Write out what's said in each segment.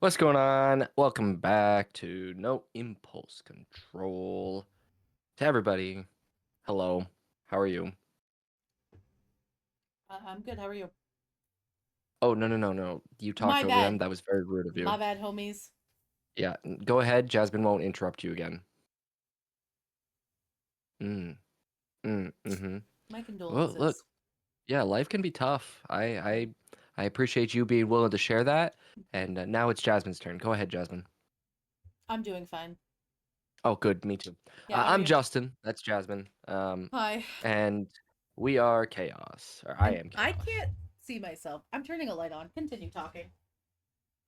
What's going on? Welcome back to No Impulse Control. To everybody, hello. How are you? I'm good. How are you? Oh, no, no, no, no. You talked My over them. bad. That was very rude of My you. bad, homies. Yeah, go ahead. Jasmine won't interrupt you again. Mm, mm-hmm. My Well, look, condolences. yeah, life can be tough. I appreciate you being willing to share that. And now it's Jasmine's turn. Go ahead, Jasmine. I'm doing fine. Oh, good. Me too. Yeah, how are I'm you? Justin. That's Jasmine. Hi. And we are chaos, or I And am I chaos. can't see myself. I'm turning a light on. Continue talking.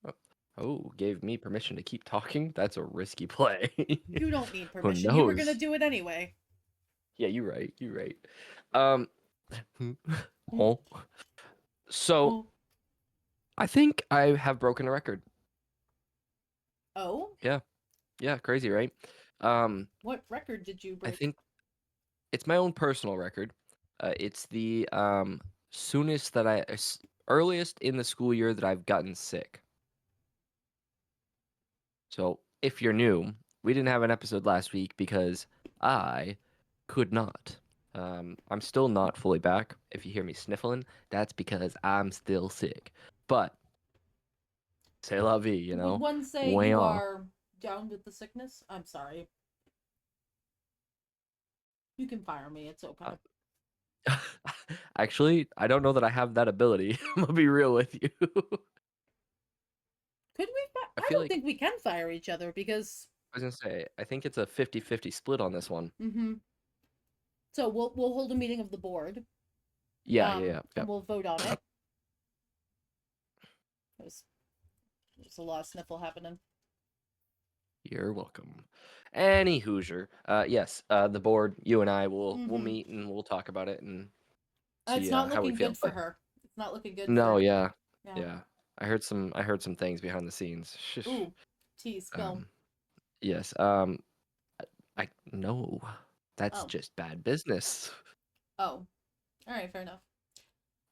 Oh, oh, gave me permission to keep talking? That's a risky play. You don't need Who permission. You were gonna knows? do it anyway. Yeah, you're right. You're right. Um, oh, so Oh. I think I have broken a record. Oh? Yeah, yeah, crazy, right? Um, What record did you I break? think it's my own personal record. It's the soonest that earliest in the school year that I've gotten sick. So if you're new, we didn't have an episode last week because I could not. I'm still not fully back. If you hear me sniffling, that's because I'm still sick. But c'est la vie, you Would know. one say you Voyons. are down with the sickness? I'm sorry. You can fire me. It's Uh, okay. Actually, I don't know that I have that ability. I'm gonna be real with you. Could we? I I feel don't like think we can fire each other because. I was gonna say I think it's a 50-50 split on this one. Mm-hmm. So we'll hold a meeting of the board. Yeah, yeah, yeah, And yep. we'll vote on it. There's there's a lot of sniffle happening. You're welcome. Any Hoosier. Yes, the board, you and I will Mm-hmm. meet and we'll talk about it and It's see not how we looking feel. good for But her. It's not looking good no, for. yeah, Yeah. yeah. I heard some things behind the scenes. Shush. Ooh, tea spill. Um, yes. I no, that's Oh, just bad business. oh. All right, fair enough.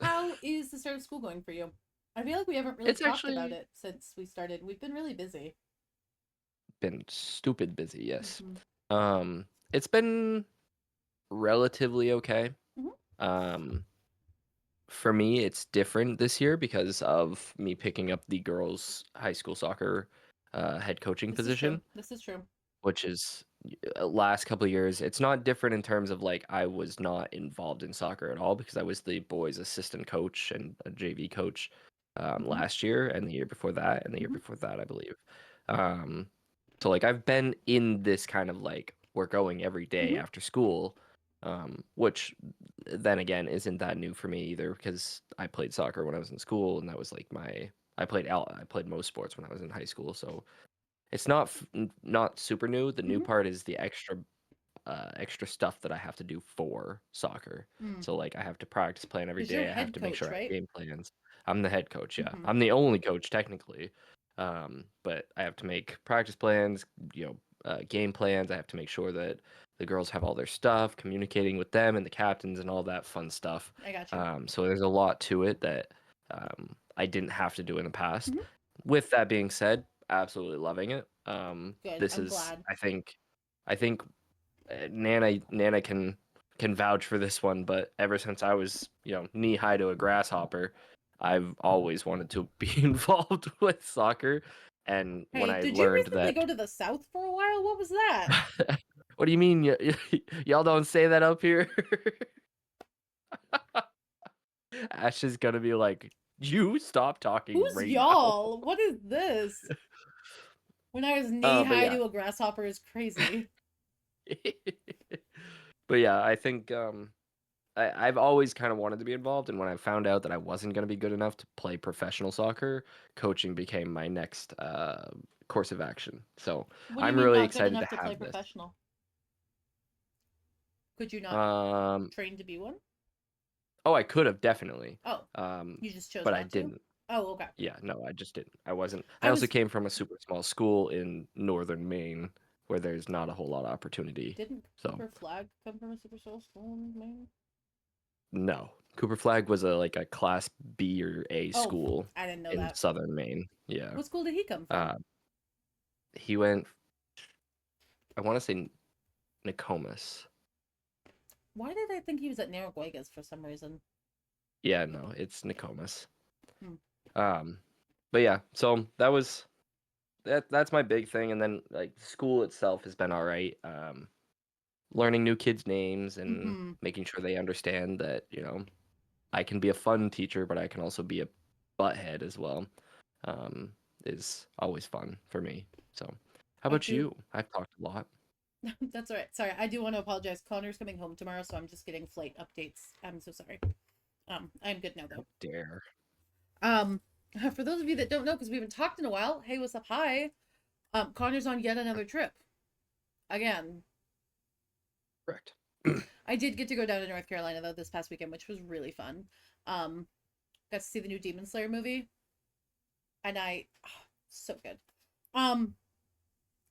How is the start of school going for you? I feel like we haven't really It's talked about actually it since we started. We've been really busy. been stupid busy. Yes. Mm-hmm. It's been relatively okay. Mm-hmm. Um, for me, it's different this year because of me picking up the girls' high school soccer head coaching This is true. position, This is true. which is last couple of years. It's not different in terms of like I was not involved in soccer at all because I was the boys' assistant coach and a JV coach Mm-hmm. last year and the year before that and the year Mm-hmm. before that, I believe. Um, so like I've been in this kind of like we're going every day Mm-hmm. after school, which then again isn't that new for me either because I played soccer when I was in school and that was like I played most sports when I was in high school, so it's not super new. The new Mm-hmm. part is the extra stuff that I have to do for soccer. Mm. So like I have to practice plan every Because you're day. I have head to make coach, sure I have right? game plans. I'm the head coach, yeah. Mm-hmm. I'm the only coach technically. But I have to make practice plans, game plans. I have to make sure that the girls have all their stuff, communicating with them and the captains and all that fun stuff. I got you. So there's a lot to it that I didn't have to do in the past. Mm-hmm. With that being said, absolutely loving it. Good. This I'm is, glad. I think Nana can vouch for this one, but ever since I was, knee high to a grasshopper, I've always wanted to be involved with soccer. And when Hey, I did you learned recently that, go to the South for a while? What was that? what do you mean? Y'all don't say that up here? Ash is gonna be like, you stop talking Who's right now. y'all? What is this? When I was knee But high yeah. to a grasshopper is crazy. But yeah, I think I've always kind of wanted to be involved, and when I found out that I wasn't going to be good enough to play professional soccer, coaching became my next course of action. So What do you I'm mean really not good excited to enough to play have this. professional? Could you not Um, train to be one? oh, I could have definitely, Oh, um, you just chose but I not to? didn't. Oh, okay. Yeah, no, I just didn't. I wasn't. I I also was came from a super small school in northern Maine where there's not a whole lot of opportunity. didn't So Cooper Flag come from a super soul school, man? no, Cooper Flag was a class B or A Oh, school I didn't know in that. southern Maine. Yeah. What school did he come from? Uh, he went, I want to say Nokomis. Why did I think he was at Narraguagas for some reason? Yeah, no, it's Nokomis. Hmm. Um, but yeah, so that's my big thing, and then like school itself has been all right. Learning new kids' names and Mm-hmm. making sure they understand that I can be a fun teacher, but I can also be a butthead as well. Um, is always fun for me. So, how I about do. you? I've talked a lot. That's all right. Sorry, I do want to apologize. Connor's coming home tomorrow, so I'm just getting flight updates. I'm so sorry. I'm good now How though. dare. Um, for those of you that don't know, because we haven't talked in a while, hey, what's up? Hi. Connor's on yet another trip. Again, Correct. I did get to go down to North Carolina though this past weekend, which was really fun. Um, got to see the new Demon Slayer movie, and so good. Um,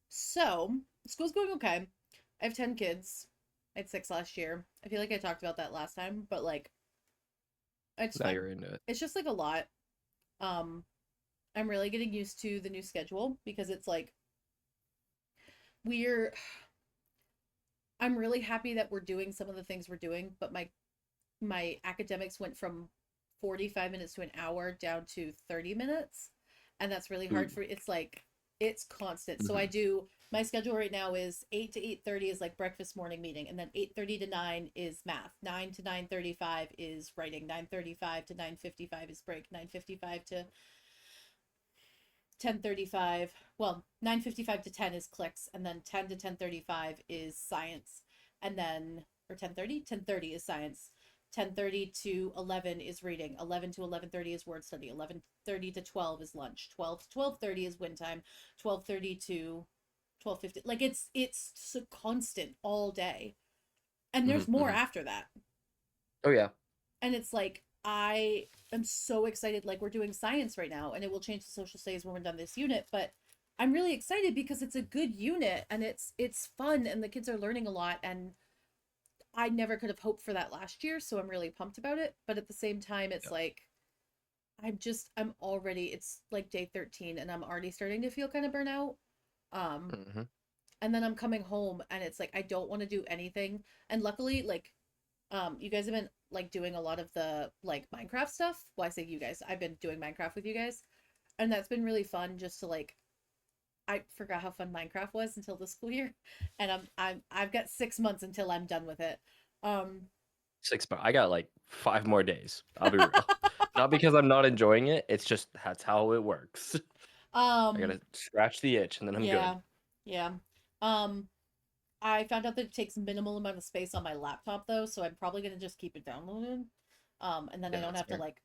so school's going okay. I have 10 kids. I had 6 last year. I feel like I talked about that last time, but like it's Now fine. you're into it. It's just like a lot. Um, I'm really getting used to the new schedule because it's like we're I'm really happy that we're doing some of the things we're doing, but my academics went from 45 minutes to an hour down to 30 minutes. And that's really hard Ooh. for it's like it's constant. So I Hmm. do my schedule right now is 8 to 8:30 is like breakfast morning meeting, and then 8:30 to 9 is math. 9 to 9:35 is writing. 9:35 to 9:55 is break. 9:55 to 10:35, well, 9:55 to 10 is clicks, and then 10 to 10:35 is science, and then or 10:30 is science. 10:30 to 11 is reading. 11 to 11:30 is word study. 11:30 to 12 is lunch. 12 to 12:30 is win time. 12:30 to 12:50. Like it's so constant all day. And Hmm. there's more Hmm. after that. Oh yeah. And it's like I am so excited. Like we're doing science right now, and it will change to social studies when we're done this unit. But I'm really excited because it's a good unit and it's fun and the kids are learning a lot. And I never could have hoped for that last year, so I'm really pumped about it. But at the same time, it's Yeah. like I'm already it's like day 13 and I'm already starting to feel kind of burnout. Um, Hmm. and then I'm coming home and it's like I don't want to do anything. And luckily, like you guys have been like doing a lot of the like Minecraft stuff. Well, I say you guys. I've been doing Minecraft with you guys. And that's been really fun just to like I forgot how fun Minecraft was until the school year. And I've got 6 months until I'm done with it. Um 6 months. I got like 5 more days. I'll be real. Not because I'm not enjoying it. It's just that's how it works. I um gotta scratch the itch and then I'm good. yeah. Yeah. Um I found out that it takes minimal amount of space on my laptop though, so I'm probably gonna just keep it downloaded. And then I Yeah, don't that's have to fair. like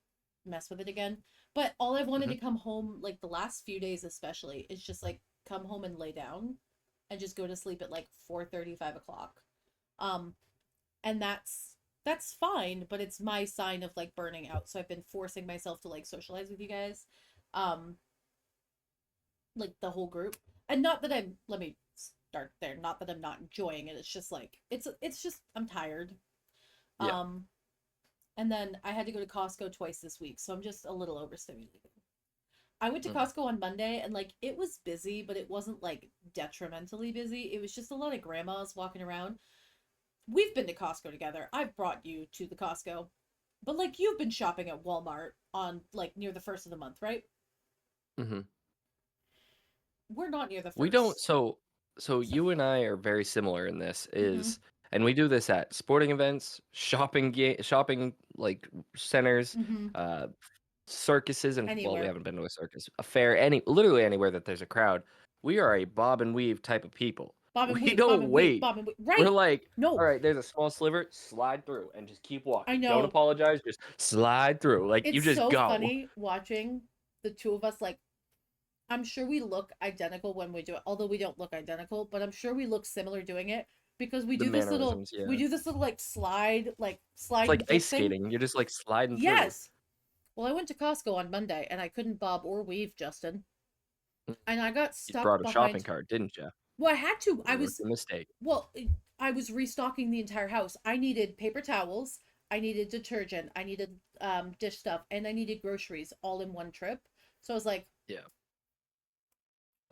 mess with it again. But all I've wanted Hmm. to come home like the last few days especially is just like come home and lay down and just go to sleep at like 4:30, 5 o'clock. Um, and that's fine, but it's my sign of like burning out. So I've been forcing myself to like socialize with you guys. Um, like the whole group. And not that I'm let me start there, not that I'm not enjoying it. It's just like it's just I'm tired. Yeah. Um and then I had to go to Costco twice this week, so I'm just a little overstimulated. I went to Mm. Costco on Monday and like it was busy, but it wasn't like detrimentally busy. It was just a lot of grandmas walking around. We've been to Costco together. I've brought you to the Costco. But like you've been shopping at Walmart on like near the first of the month, right? Hmm. We're not near the We don't. first. So So, you and I are very similar in this. mm-hmm, And we do this at sporting events, shopping like centers, mm-hmm. uh, circuses, and well, we Anywhere. haven't been to a circus, a fair, literally anywhere that there's a crowd. We are a bob and weave type of people. Bob and We weave, bob don't and weave, wait. bob and weave. We're Right. like, all No, right, there's a small sliver, slide through and just keep I walking. Don't know. apologize, just slide through. Like you It's just so go. funny watching the two of us. Like, I'm sure we look identical when we do it, although we don't look identical, but I'm sure we look similar doing it because The mannerisms, we yeah. do this little like It's slide like and ice dip thing. skating. You're just like sliding through. Yes. Well, I went to Costco on Monday and I couldn't bob or weave, Justin. And I got You stuck brought a shopping behind. cart, didn't you? Well, I had to. Rookie mistake. Well, I was restocking the entire house. I needed paper towels. I needed detergent, I needed dish stuff, and I needed groceries all in one trip. So I was like, Yeah.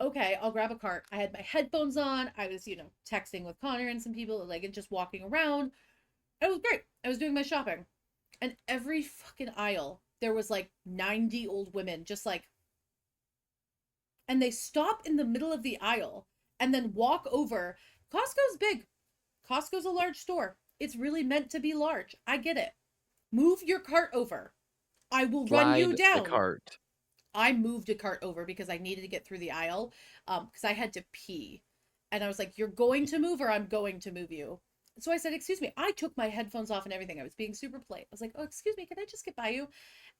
okay, I'll grab a cart. I had my headphones on. I was, texting with Connor and some people, like, and just walking around. It was great. I was doing my shopping. And every fucking aisle, there was like 90 old women, just like, and they stop in the middle of the aisle and then walk over. Costco's big. Costco's a large store. It's really meant to be large. I get it. Move your cart over. I will run you Slide the down. cart. I moved a cart over because I needed to get through the aisle because I had to pee. And I was like, you're going to move or I'm going to move you. So I said, excuse me. I took my headphones off and everything. I was being super polite. I was like, oh, excuse me. Can I just get by you?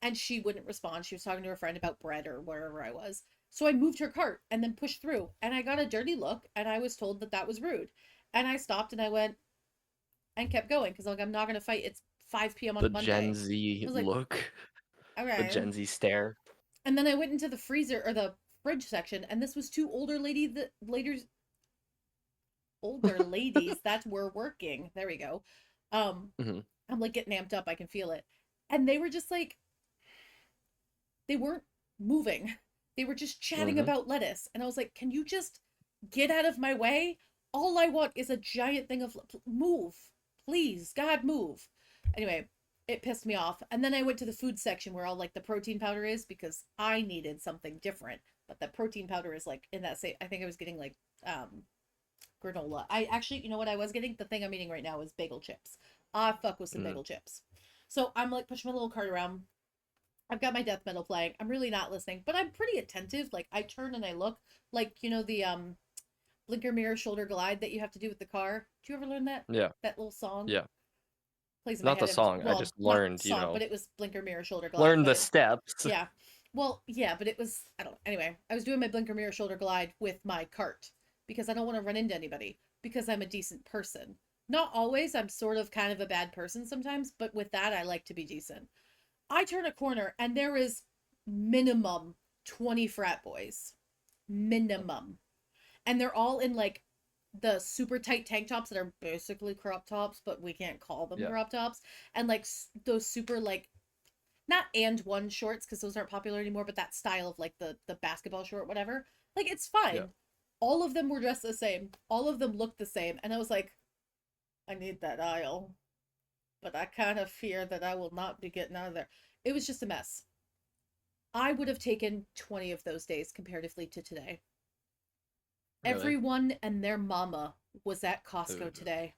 And she wouldn't respond. She was talking to her friend about bread or wherever I was. So I moved her cart and then pushed through. And I got a dirty look and I was told that that was rude. And I stopped and I went and kept going because like, I'm not going to fight. It's 5 p.m. on The a Gen Monday. I Z was like, look. The okay. Gen Z stare. And then I went into the freezer or the fridge section, and this was two older ladies that were working. There we go. Um, Hmm. I'm like getting amped up. I can feel it, and they were just like they weren't moving. They were just chatting Hmm. about lettuce, and I was like, "Can you just get out of my way? All I want is a giant thing of move, please, God, move." Anyway, it pissed me off. And then I went to the food section where all like the protein powder is because I needed something different. But the protein powder is like in that same. I think I was getting like granola. I actually, you know what I was getting? The thing I'm eating right now is bagel chips. Ah, fuck with some Mm. bagel chips. So I'm like pushing my little cart around. I've got my death metal playing. I'm really not listening, but I'm pretty attentive. Like I turn and I look, like the blinker mirror shoulder glide that you have to do with the car. Do you ever learn that Yeah. little song? Yeah. Plays in my Not the head. song. I Well, just not learned, song, but it was blinker mirror shoulder glide. learned But the it, steps. yeah, well, yeah, but it was I don't. Anyway, I was doing my blinker mirror shoulder glide with my cart because I don't want to run into anybody because I'm a decent person. Not always. I'm sort of kind of a bad person sometimes, but with that, I like to be decent. I turn a corner and there is minimum 20 frat boys. Minimum. And they're all in like the super tight tank tops that are basically crop tops, but we can't call them Yeah. crop tops. And like those super like not and one shorts because those aren't popular anymore, but that style of like the basketball short, whatever. Like it's Yeah. fine. All of them were dressed the same. All of them looked the same, and I was like, I need that aisle, but I kind of fear that I will not be getting out of there. It was just a mess. I would have taken 20 of those days comparatively to today. Really? Everyone and their mama was at Ooh. Costco today.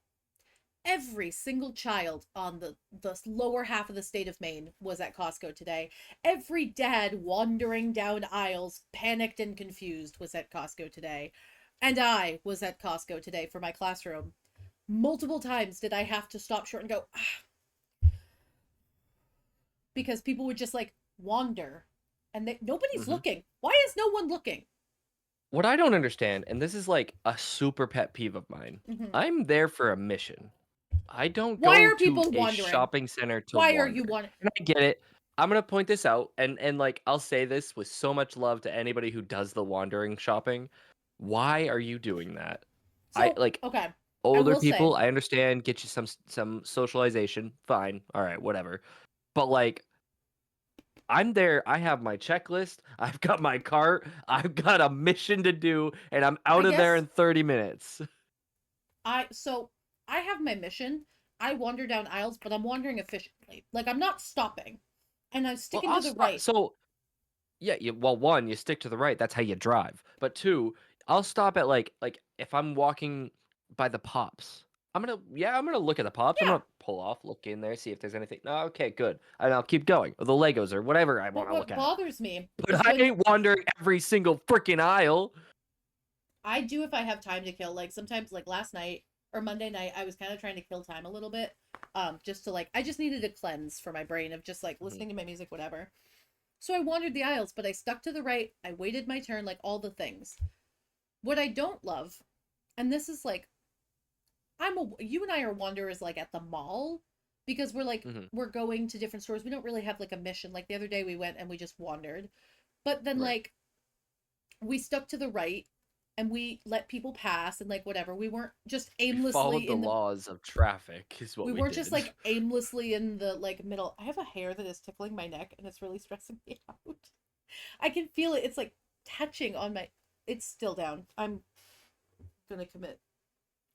Every single child on the lower half of the state of Maine was at Costco today. Every dad wandering down aisles, panicked and confused, was at Costco today. And I was at Costco today for my classroom. Multiple times did I have to stop short and go, ah, because people would just like wander and nobody's Hmm. looking. Why is no one looking? What I don't understand, and this is like a super pet peeve of mine, Mm-hmm. I'm there for a mission. I don't Why go are to people a wandering? shopping center to Why are you wander. wandering? And I get it. I'm gonna point this out, and like I'll say this with so much love to anybody who does the wandering shopping. Why are you doing that? I So, like okay, I older will people, say, I understand, get you some socialization, fine. All right, whatever. But like I'm there, I have my checklist, I've got my cart, I've got a mission to do, and I'm I out of there guess in 30 minutes. so I have my mission. I wander down aisles, but I'm wandering efficiently. Like I'm not stopping. And I'm Well, sticking to I'll the stop. right. So yeah, well, one, you stick to the right. That's how you drive. But two, I'll stop at like if I'm walking by the pops. I'm gonna look at the pops. I'm Yeah. gonna pull off, look in there, see if there's anything. No, okay, good. And I'll keep going. Or the Legos or whatever I But want to look what at. bothers me is But I when ain't wandering every single freaking aisle. I do if I have time to kill. Like sometimes like last night or Monday night, I was kind of trying to kill time a little bit. Just to like I just needed a cleanse for my brain of just like Mhm. listening to my music, whatever. So I wandered the aisles, but I stuck to the right. I waited my turn, like all the things. What I don't love, and this is like you and I are wanderers like at the mall because Mhm. we're going to different stores. We don't really have like a mission. Like the other day we went and we just wandered. But then Right. like we stuck to the right and we let people pass and like whatever. We weren't just We followed aimlessly the in the laws of traffic, is what we we weren't just did. like aimlessly in the like middle. I have a hair that is tickling my neck and it's really stressing me out. I can feel it. It's like touching on my. It's still down. I'm gonna commit.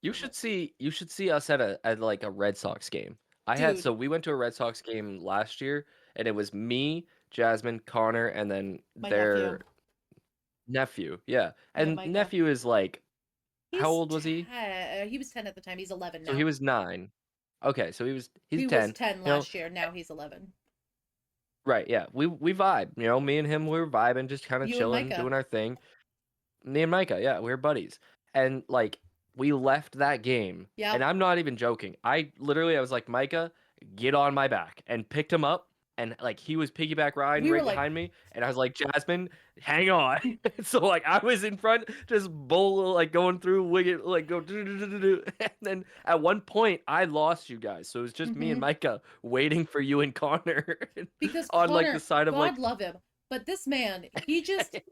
You should see us at like a Red Sox game. Dude, So we went to a Red Sox game last year, and it was me, Jasmine, Connor, and then my their nephew. nephew. Yeah. Yeah, And Micah. nephew is like, how He's old was he? 10. He was 10 at the time. He's 11 So he now. was 9. Okay, so he's He was 10. 10 You know, last year. Now he's 11. right, yeah. We vibe. You know, me and him we were vibing, just kind of You and chilling, Micah. doing our thing. Me and Micah, yeah, we were buddies. And like we left that game, and Yep. I'm not even joking. I was like, Micah, get on my back, and picked him up, and like he was piggyback riding We were right like, behind me, and I was like, Jasmine, hang on. So like I was in front, just bowl like going through wicket, like go do. And then at one point I lost you guys, so it was just me and mm-hmm. Micah waiting for you and Connor Because on like the Connor, side of God like love him, but this man,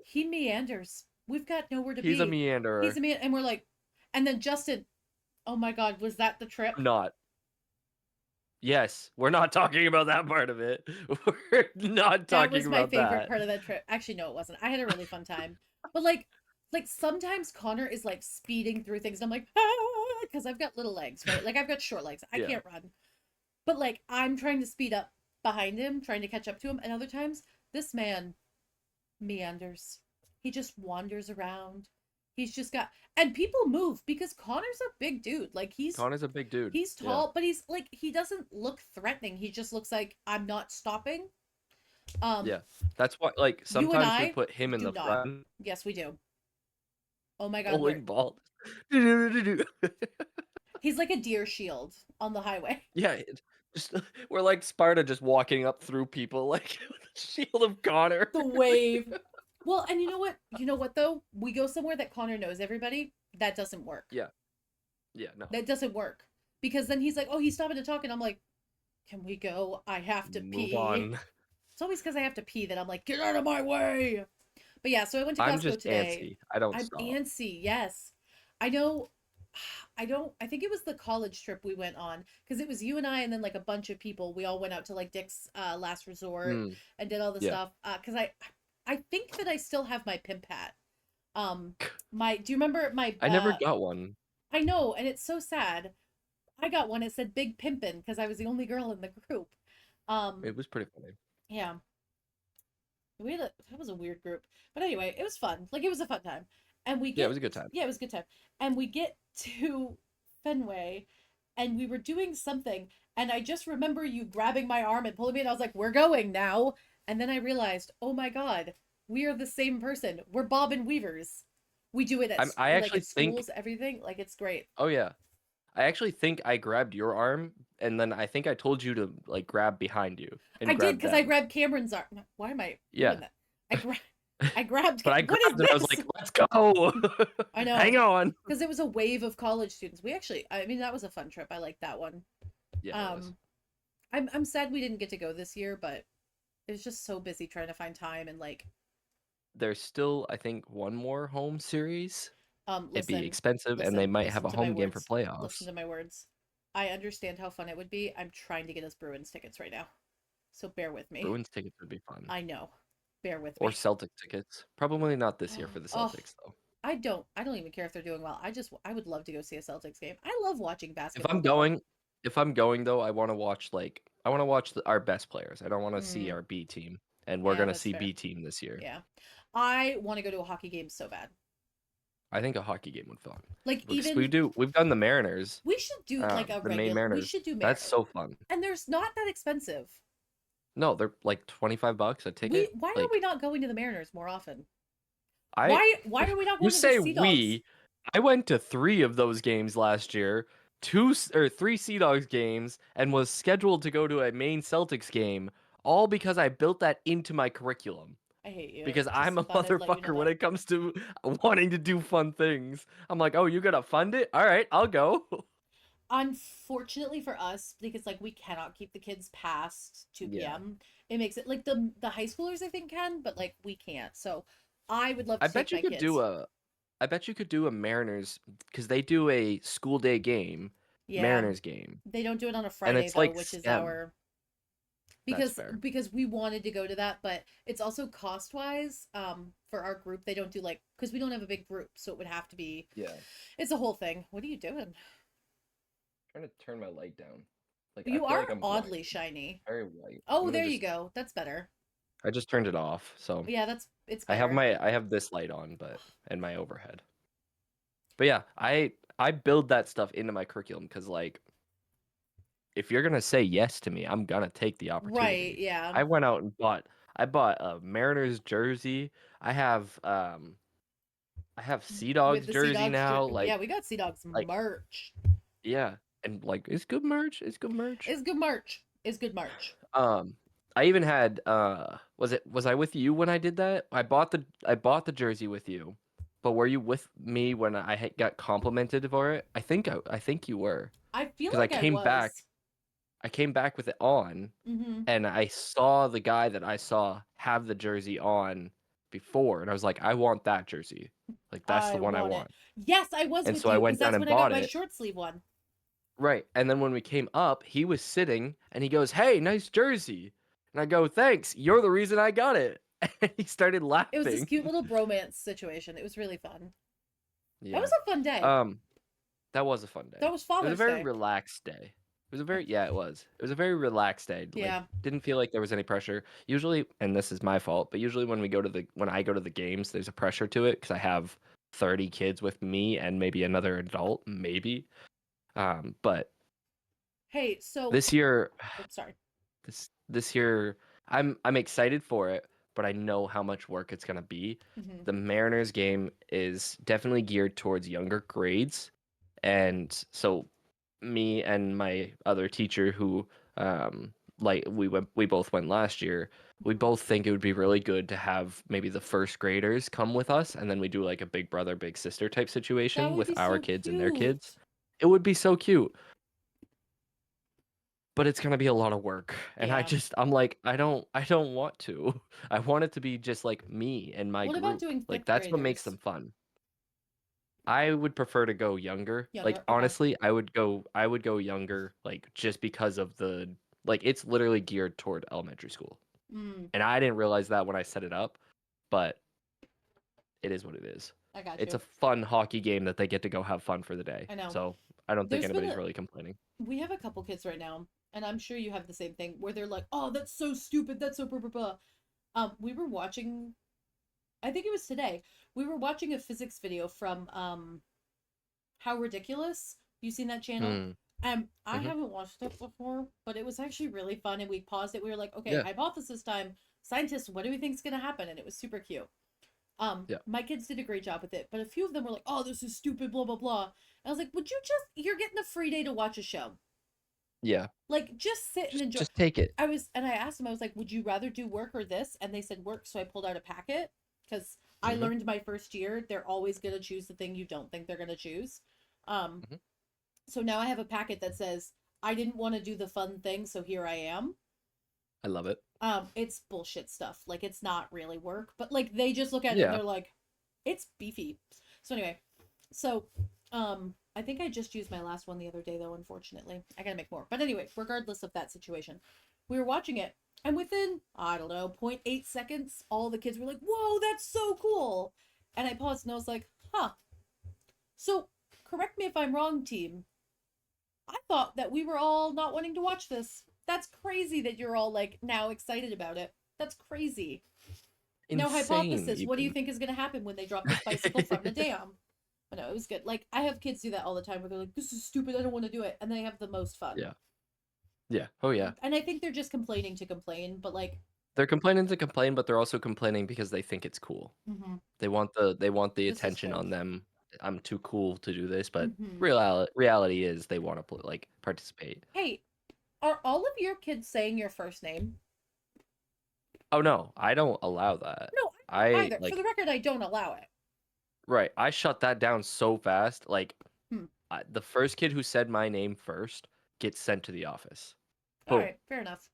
he meanders. We've got nowhere to he's a be. He's meanderer. a man, and we're like, and then Justin, oh my God, was that the trip? I'm not. Yes, we're not talking about that part of it. We're not That talking was my about favorite that. part of that trip. Actually, no, it wasn't. I had a really fun time. But like sometimes Connor is like speeding through things, and I'm like, ah, because I've got little legs, right? Like I've got short legs. I Yeah. can't run. But like I'm trying to speed up behind him, trying to catch up to him, and other times this man meanders. He just wanders around. He's just got and people move because Connor's a big dude. Like Connor's a big dude. he's Yeah. tall, but he's like he doesn't look threatening. He just looks like I'm not stopping. Um Yeah. That's why like you and sometimes we I put him in do the not. front Yes, we do. Oh my God, bowling ball. Yeah, he's like a deer shield on the highway. just we're like Sparta just walking up through people like with a shield of Connor. The wave. Well, and you know what? You know what though? We go somewhere that Connor knows everybody. That doesn't work. Yeah. Yeah, no. That doesn't work. Because then he's like, "Oh, he's stopping to talk," and I'm like, "Can we go? I have to Move pee." on. It's always because I have to pee that I'm like, "Get out of my way." But yeah, so I went to I'm Costco just today. antsy. I don't I'm stop. antsy. Yes, I know. I don't. I think it was the college trip we went on because it was you and I, and then like a bunch of people. We all went out to like Dick's Last Resort Mm, and did all the yeah. stuff. Because I think that I still have my pimp hat. My do you remember my I never got one. I know, and it's so sad. I got one. It said Big Pimpin' because I was the only girl in the group. Um, It was pretty funny. yeah, that was a weird group, but anyway, it was fun. Like it was a fun time, and we Yeah, it get was a good time. yeah, it was a good time, and we get to Fenway, and we were doing something, and I just remember you grabbing my arm and pulling me, and I was like, "We're going now," and then I realized, oh my God, we are the same person. We're Bob and Weavers. We do it at I like actually at think schools, everything. Like it's great. oh yeah. I actually think I grabbed your arm, and then I think I told you to like grab behind you I and did grab because I them. grabbed Cameron's arm. Why am I doing Yeah, that? I gra- I grabbed. but I What is grabbed and I was this? like, "Let's go, I hang know on." because it was a wave of college students. We actually, I mean, that was a fun trip. I liked that one. Yeah, it was. Um, I'm sad we didn't get to go this year, but it was just so busy trying to find time and like, There's still, I think, one more home series. It'd be listen, expensive, and they might have listen a to my home game for words. Listen playoffs. to my words. I understand how fun it would be. I'm trying to get us Bruins tickets right now, so bear with me. Bruins tickets would be fun, I know, bear with or me. Celtic tickets. Probably not this year Oh, for the oh, Celtics though. I don't even care if they're doing well. I would love to go see a Celtics game. I love watching If basketball I'm though. going, if I'm going though, I want to watch our best players. I don't want to see Mm, our B team, and we're yeah, gonna that's see fair. B team this year. Yeah. I want to go to a hockey game so bad. I think a hockey game would be fun Like because even we've done the Mariners, we should do like a the Maine regular we Mariners. should do That's Marin. so fun. And there's not that expensive. No, they're like $25 a We ticket. why are we Like not going to the Mariners more often? I, Why are we not you going to the say Sea Dogs? we. I went to 3 of those games last year, 3 Sea Dogs games, and was scheduled to go to a Maine Celtics game, all because I built that into my curriculum. I hate you. Because I'm Just a thought I'd let you know motherfucker when that. it comes to wanting to do fun things. I'm like, oh, you gotta fund it? All right, I'll go. Unfortunately for us, because like we cannot keep the kids past Yeah. 2 p.m. It makes it like the high schoolers I think can, but like we can't. So I would love I to take bet you my could do kids. I bet you could do a Mariners because they do a school day game, Yeah. Mariners game, They don't do it on a and Friday it's though, like which is STEM. our That's because fair. we wanted to go to that, but it's also cost wise. For our group, they don't do like because we don't have a big group, so it would have to be. Yeah. It's a whole thing. What are you doing? Trying to turn my light down. Like I You feel are like I'm oddly blinded. shiny. Very white. I'm Oh, gonna there you just. go. That's better. I just turned it off, so Yeah, it's better. I have this light on, but and my overhead. But yeah, I build that stuff into my curriculum because like if you're gonna say yes to me, I'm gonna take the Right, opportunity. yeah. I went out and I bought a Mariners jersey. I have I have Sea With Dogs the Sea jersey Dogs, now. yeah, we got Sea Dogs Like merch. yeah, and like it's good merch. It's good merch. It's good merch. It's good merch. Um, I even had was I with you when I did that? I bought the jersey with you, but were you with me when got complimented for it? I think you were I feel because like I was. I came back with it on, Mm-hmm. and I saw the guy that I saw have the jersey on before, and I was like, I want that jersey. Like that's the I one I want it. want. Yes, I was And with so I you because went down that's and when I got bought my it. short sleeve one. Right. And then when we came up, he was sitting and he goes, "Hey, nice jersey." And I go, "Thanks. You're the reason I got it." And he started It was this laughing. cute little bromance situation. It was really fun. That Yeah. was a fun day. Um, that was a fun That day. was It was a Father's very Day. relaxed day. It was a very yeah, it was. It was a very relaxed day. Like Yeah. didn't feel like there was any pressure. Usually, and this is my fault, but usually when I go to the games, there's a pressure to it because I have 30 kids with me and maybe another adult, maybe. But Hey, so this year oh, sorry. this year I'm excited for it, but I know how much work it's gonna be. Mm-hmm. The Mariners game is definitely geared towards younger grades, and so me and my other teacher who we both went last year, we Mm-hmm. both think it would be really good to have maybe the first graders come with us and then we do like a big brother big sister type That situation would with be our so kids and their kids. cute. It would be so cute, but it's gonna be a lot of work. And Yeah. I'm like, I don't want to. I want it to be just like me and my What about group. doing Like fifth that's what makes graders? them fun. I would prefer to go younger. Like Younger. Okay. honestly, I would go younger like just because of the like it's literally geared toward elementary school. Mm, And I didn't realize that when I set it up, but it is what it is. I got It's you. a fun hockey game that they get to go have fun for the day. I know. So, I don't think There's been anybody's a really complaining. we have a couple kids right now, and I'm sure you have the same thing where they're like, "Oh, that's so stupid. That's so blah blah blah." We were watching. I think it was today. We were watching a physics video from How Ridiculous. You seen that channel? Hmm. I Mhm. haven't watched it before, but it was actually really fun. And we paused it. We were like, "Okay, Yeah. hypothesis time. Scientists, what do we think is gonna happen?" And it was super cute. Yeah. My kids did a great job with it, but a few of them were like, "Oh, this is stupid, blah blah blah." And I was like, "Would you just? You're getting a free day to watch a show. Yeah. Like, just sit and enjoy." Just take it. And I asked them, I was like, "Would you rather do work or this?" And they said work. So I pulled out a packet because I Mhm. learned my first year they're always gonna choose the thing you don't think they're gonna choose. Um, Mhm. so now I have a packet that says I didn't want to do the fun thing, so here I am. I love it. It's bullshit stuff. Like it's not really work, but like they just look at it and Yeah. they're like, it's beefy. So anyway, so I think I just used my last one the other day though, unfortunately. I gotta make more. But anyway, regardless of that situation, we were watching it, and within, I don't know, point 0.8 seconds, all the kids were like, whoa, that's so cool. And I paused and I was like, huh. So correct me if I'm wrong, team. I thought that we were all not wanting to watch this. That's crazy that you're all like now excited about it. That's crazy. Now, Insane hypothesis, what do you even. think is going to happen when they drop this bicycle from the dam? But no, it was good. Like, I have kids do that all the time where they're like, this is stupid, I don't want to do it. And they have the most fun. Yeah. Yeah. Oh yeah. And I think they're just complaining to complain, but like, They're complaining to complain, but they're also complaining because they think it's cool. mm-hmm, They want the this is attention true. on them. I'm too cool to do this, but Mm-hmm. reality is they want to like participate. Hey, are all of your kids saying your first name? Oh no, I don't allow that. No, I don't I either. For the like record, I don't allow it. right. I shut that down so fast. Like Hmm. the first kid who said my name first gets sent to the office. All Boom. right, fair enough.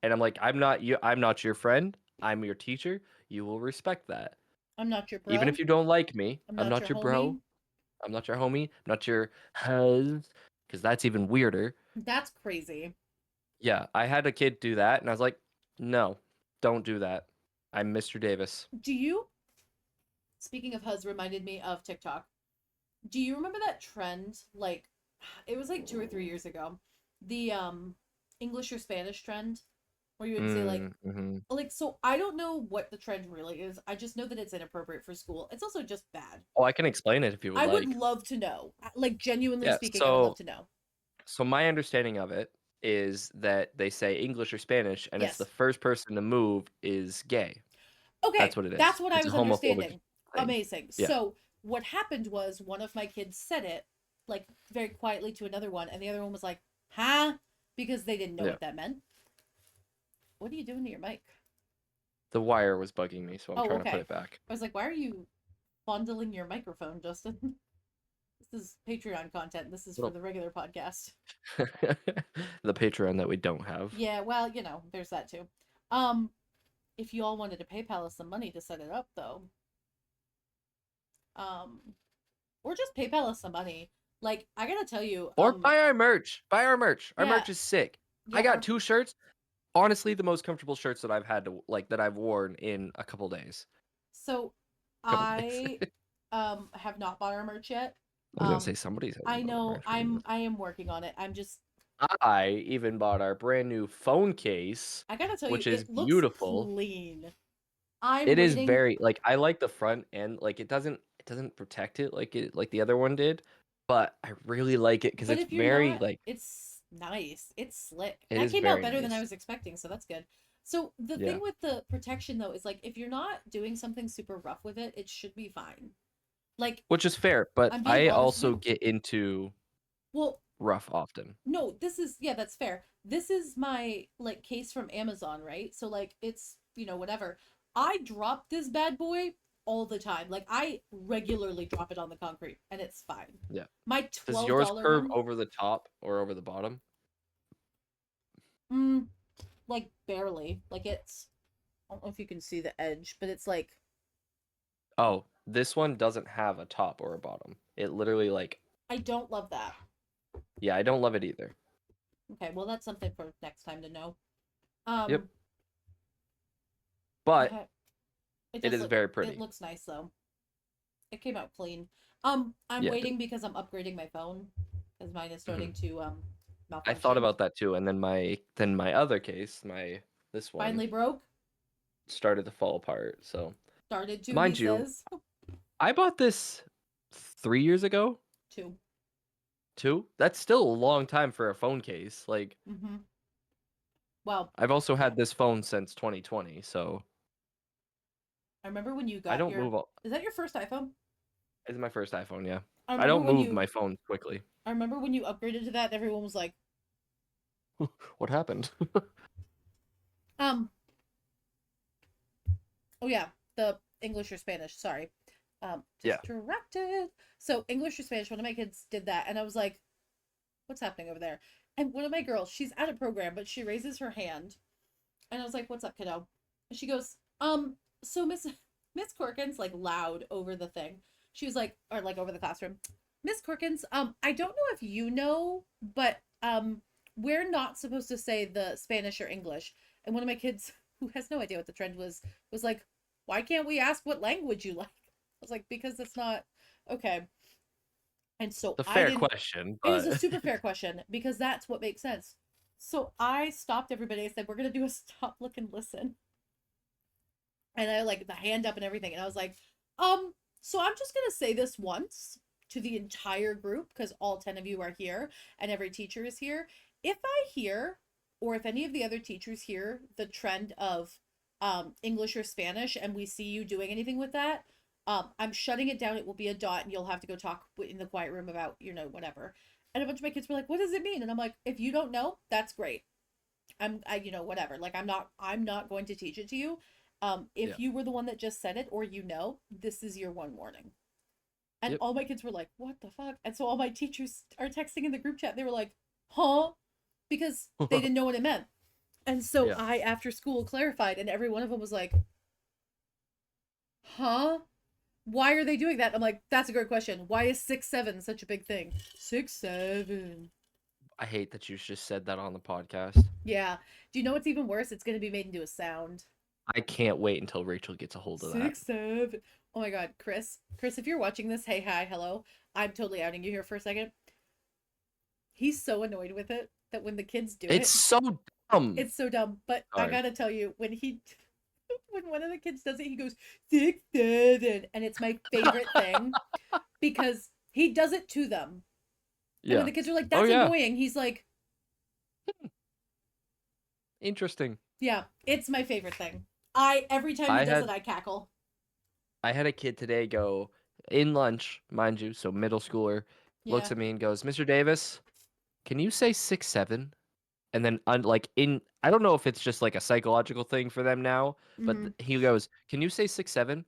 And I'm like, I'm not you. I'm not your friend. I'm your teacher. You will respect that. I'm not your Even bro. if you don't like me, I'm I'm not not your your bro. homie. I'm not your homie. I'm not your huz, because that's even weirder. That's crazy. Yeah, I had a kid do that, and I was like, no, don't do that. I'm Mr. Davis. Do you, speaking of huz, reminded me of TikTok. Do you remember that trend? Like, it was like 2 or 3 years ago. The English or Spanish trend, where you would say Mm-hmm. so I don't know what the trend really is. I just know that it's inappropriate for school. It's also just bad. Oh, I can explain it if you would I would like. love to know. Like, genuinely Yeah, speaking, I would love so to know. so my understanding of it is that they say English or Spanish, and it's the Yes. first person to move is gay. That's Okay, what it that's is. what I It's a was homophobic understanding. thing. Amazing. Yeah. So what happened was one of my kids said it like very quietly to another one, and the other one was like, "Huh?" Because they didn't know Yeah. what that meant. What are you doing to your mic? The wire was bugging me, so I'm Oh, trying to put okay. it back. I was like, "Why are you fondling your microphone, Justin?" This is Patreon content. This is for Little the regular podcast. the Patreon that we don't have. Yeah, well, there's that too. Um, if you all wanted to PayPal us some money to set it up, though, um, or just PayPal us some money. Like, I gotta tell you, Or buy our merch. Buy our merch. Our yeah, merch is sick. I yeah, got two shirts. Honestly, the most comfortable shirts that I've had to like that I've worn in a couple days. so Couple days. I have not bought our merch yet. I was gonna say somebody's I hasn't bought our know merch for you. I am working on it. I'm just I even bought our brand new phone case, I gotta tell you, which is it looks beautiful. clean. I'm It is waiting, very like I like the front end, like it doesn't protect it like the other one did, but I really like it because but it's if you're very not, like it's nice. It's slick. it That is came out very better than I nice. was expecting, so that's good. So the Yeah. thing with the protection though is like if you're not doing something super rough with it, it should be fine. Like, Which is fair, but I'm being I honest with also you. get into Well, rough often. no, this is yeah, that's fair. This is my like case from Amazon, right? So like it's, whatever. I drop this bad boy all the time. Like I regularly drop it on the concrete and it's fine. Yeah. My Does $12 yours curve one, over the top or over the bottom? mm, like barely. Like it's I don't know if you can see the edge, but it's like Oh, this one doesn't have a top or a bottom. It literally like I don't love that. yeah, I don't love it either. Okay, well that's something for next time to know. Yep. Um But okay. It it does is look very it pretty. looks nice though. It came out clean. I'm Yeah. waiting because I'm upgrading my phone because mine is Mhm. starting to I thought malfunction. about that too, and then my other case, my this one Finally broke. started to fall apart. So, Started to, he mind you, says. I bought this 3 years ago. Two. Too. That's still a long time for a phone case. Like Mm-hmm. Well, I've also okay. had this phone since 2020, so I remember when you I got don't your. move. Is that your first iPhone? This is my first iPhone. Yeah, I I remember don't when move you. my phone quickly. I remember when you upgraded to that. And everyone was like, What happened? um. Oh yeah, the English or Spanish. Sorry. Yeah. Distracted. So English or Spanish. One of my kids did that, and I was like, "What's happening over there?" And one of my girls, she's at a program, but she raises her hand, and I was like, "What's up, kiddo?" And she goes, so Miss Corkins, like loud over the thing. She was like, or like over the classroom, Miss Corkins, I don't know if you know, but we're not supposed to say the Spanish or English. And one of my kids, who has no idea what the trend was like, why can't we ask what language you like? I was like, because it's not okay. And so The I fair didn't. question, It was a but super fair question because that's what makes sense. So I stopped everybody. I said, "We're gonna do a stop, look, and listen." And I like the hand up and everything. And I was like, so I'm just gonna say this once to the entire group because all 10 of you are here and every teacher is here. If I hear, or if any of the other teachers hear the trend of English or Spanish and we see you doing anything with that, I'm shutting it down. It will be a dot and you'll have to go talk in the quiet room about, whatever. And a bunch of my kids were like, what does it mean? And I'm like, if you don't know, that's great. Whatever. Like I'm not going to teach it to you. yeah. If you were the one that just said it or this is your one warning. And Yep. all my kids were like, what the fuck? And so all my teachers are texting in the group chat. They were like, huh? Because they didn't know what it meant. And so Yeah. I, after school, clarified, and every one of them was like, huh? Why are they doing that? I'm like, that's a great question. Why is 6'7" such a big thing? 6'7". I hate that you just said that on the podcast. Yeah. Do you know what's even worse? It's going to be made into a sound. I can't wait until Rachel gets a hold of that. 6'7". Oh my God, Chris. Chris, if you're watching this, hey, hi, hello. I'm totally outing you here for a second. He's so annoyed with it that when the kids do It's it, so dumb. it's so dumb. But I Sorry. gotta tell you, when he, when one of the kids does it, he goes 6'7", and it's my favorite thing because he does it to them. And when Yeah. the kids are like, Oh "That's yeah. annoying," he's like, Interesting. "Yeah, it's my favorite thing." I every time he I does it, had I cackle. I had a kid today go in lunch, mind you, so middle schooler, looks Yeah. at me and goes, "Mr. Davis, can you say 6'7"?" And then like in I don't know if it's just like a psychological thing for them now, but Mm-hmm. he goes, "Can you say 6'7"?"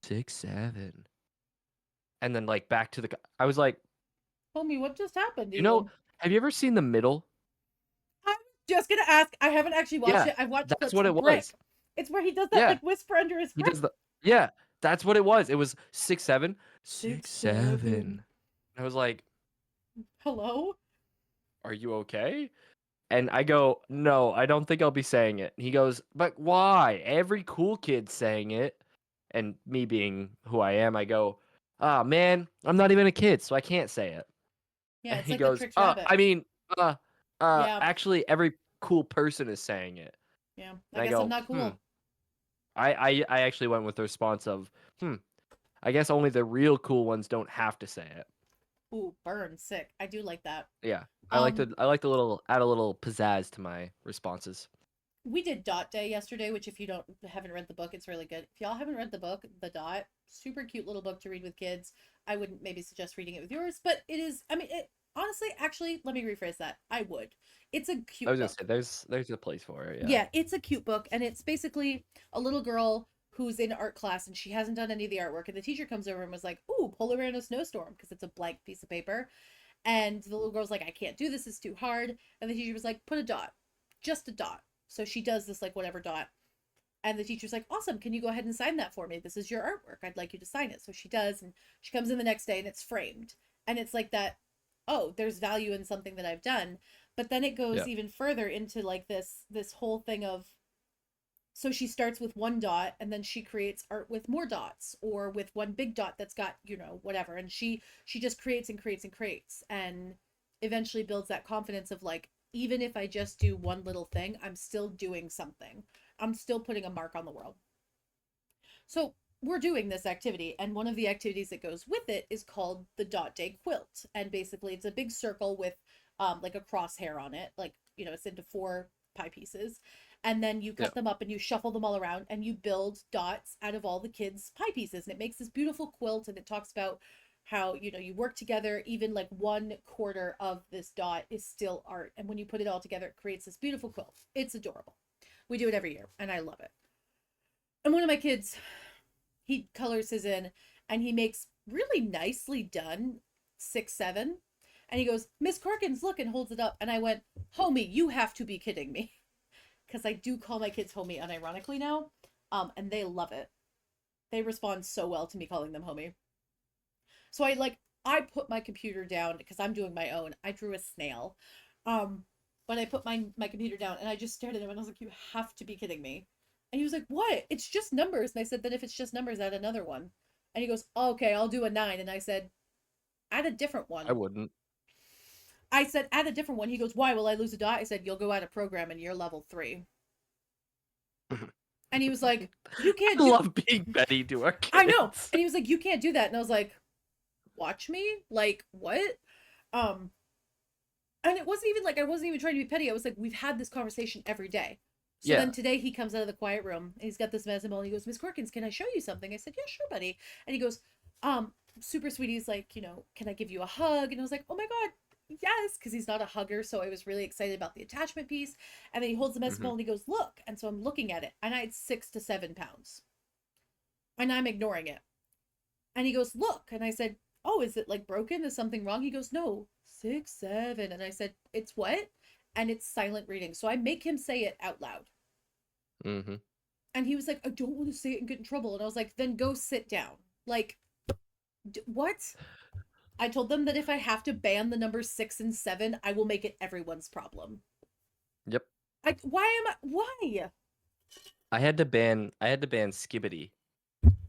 6'7". And then like back to I was like, Homie, what just happened to "You know, you? have you ever seen The Middle?" I'm just gonna ask. I haven't actually watched Yeah, it. I've watched that's clips. what it was. Brick. It's where he does that Yeah, like whisper under his he breath. does the Yeah, that's what it was. It was 6'7", Six, 6'7". seven. I was like, Hello? "Are you okay?" And I go, "No, I don't think I'll be saying it." He goes, "But why? Every cool kid's saying it." And me being who I am, I go, "Ah, man, I'm not even a kid, so I can't say it." Yeah, And it's he like the goes, Tricks Rabbit. I mean, Yeah. actually, every cool person is saying it." Yeah. I And I guess I'm go, not "Hmm." cool. I actually went with the response of, "Hmm, I guess only the real cool ones don't have to say it." Ooh, burn, sick. I do like that. Yeah, Um, I like to little add a little pizzazz to my responses. we did Dot Day yesterday, which if you don't haven't read the book, it's really good. If y'all haven't read the book, The Dot, super cute little book to read with kids. I wouldn't maybe suggest reading it with yours, but it is. I mean, it honestly, actually, let me rephrase that. I would. It's a I cute was gonna say book. there's a place for it. Yeah, Yeah, it's a cute book, and it's basically a little girl who's in art class and she hasn't done any of the artwork, and the teacher comes over and was like, "Ooh, polar bear in a snowstorm," because it's a blank piece of paper. And the little girl's like, "I can't do this, it's too hard." And the teacher was like, "Put a dot, just a dot." So she does this, like, whatever dot. And the teacher's like, "Awesome, can you go ahead and sign that for me? This is your artwork. I'd like you to sign it." So she does. And she comes in the next day and it's framed. And it's like that, oh, there's value in something that I've done. But then it goes yeah, even further into like this whole thing of, so she starts with one dot and then she creates art with more dots, or with one big dot that's got, whatever. And she just creates and creates and creates, and eventually builds that confidence of like, even if I just do one little thing, I'm still doing something. I'm still putting a mark on the world. So we're doing this activity, and one of the activities that goes with it is called the Dot Day Quilt. And basically, it's a big circle with like a crosshair on it, like, it's into four pie pieces. And then you yeah. cut them up and you shuffle them all around and you build dots out of all the kids' pie pieces. And it makes this beautiful quilt. And it talks about how, you work together, even like 1/4 of this dot is still art. And when you put it all together, it creates this beautiful quilt. It's adorable. We do it every year and I love it. And one of my kids, he colors his in and he makes really nicely done 6'7". And he goes, "Miss Corkins, look," and holds it up. And I went, "Homie, you have to be kidding me." Because I do call my kids homie unironically now. And they love it. They respond so well to me calling them homie. So I put my computer down because I'm doing my own. I drew a snail. Um, but I put my computer down and I just stared at him and I was like, "You have to be kidding me." And he was like, "What? It's just numbers." And I said, "Then if it's just numbers, add another one." And he goes, "Oh, okay, I'll do a 9." And I said, "Add a different I one." wouldn't. I said, "Add a different one." He goes, "Why? Will I lose a dot?" I said, "You'll go out of program and you're level 3." And he was like, "You can't I do." love being Betty to our I know. kids. And he was like, "You can't do that." And I was like, "Watch me? Like, what?" Um, and it wasn't even like I wasn't even trying to be petty. I was like, we've had this conversation every day. So then Yeah. today he comes out of the quiet room and he's got this medicine ball and he goes, "Miss Corkins, can I show you something?" I said, "Yeah, sure, buddy." And he goes, super sweet. He's like, "Can I give you a hug?" And I was like, "Oh my God, yes," because he's not a hugger. So I was really excited about the attachment piece. And then he holds the medicine Hmm. ball and he goes, "Look." And so I'm looking at it and I had 6 to 7 pounds and I'm ignoring it. And he goes, "Look." And I said, "Oh, is it like broken? Is something wrong?" He goes, "No, 6, 7." And I said, "It's what?" And it's silent reading. So I make him say it out loud. Hmm. And he was like, I don't want to say it and get in trouble. And I was like, then go sit down. Like, what? I told them that if I have to ban the numbers 6 and 7, I will make it everyone's problem. Yep. Why am I, why? I had to ban skibbity.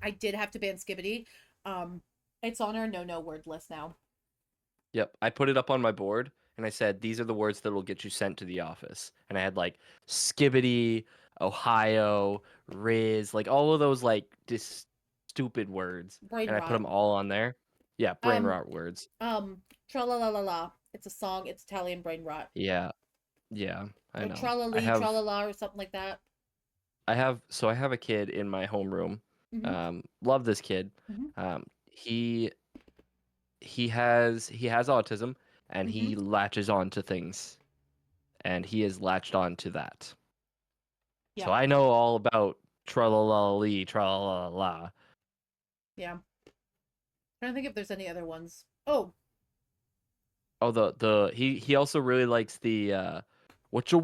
I did have to ban Skibbity. Um, it's on our no word list now. Yep. I put it up on my board and I said these are the words that will get you sent to the office. And I had like skibbity, Ohio, Riz, like all of those like just stupid words. Brain And I put rot. them all on there. Yeah, brain Um, rot words. Tra la la la la. It's a song. It's Italian brain rot. Yeah. Yeah, I Or know. tra la lee, tra la la, or something like that. I have a kid in my homeroom. Mm-hmm. Love this kid. Mm-hmm. He he has autism and Mm-hmm. he latches on to things and he is latched on to that. So Yeah. I know all about tra la la lee, tra la la la. Yeah. Trying to think if there's any other ones. Oh, Oh, he also really likes the whatcha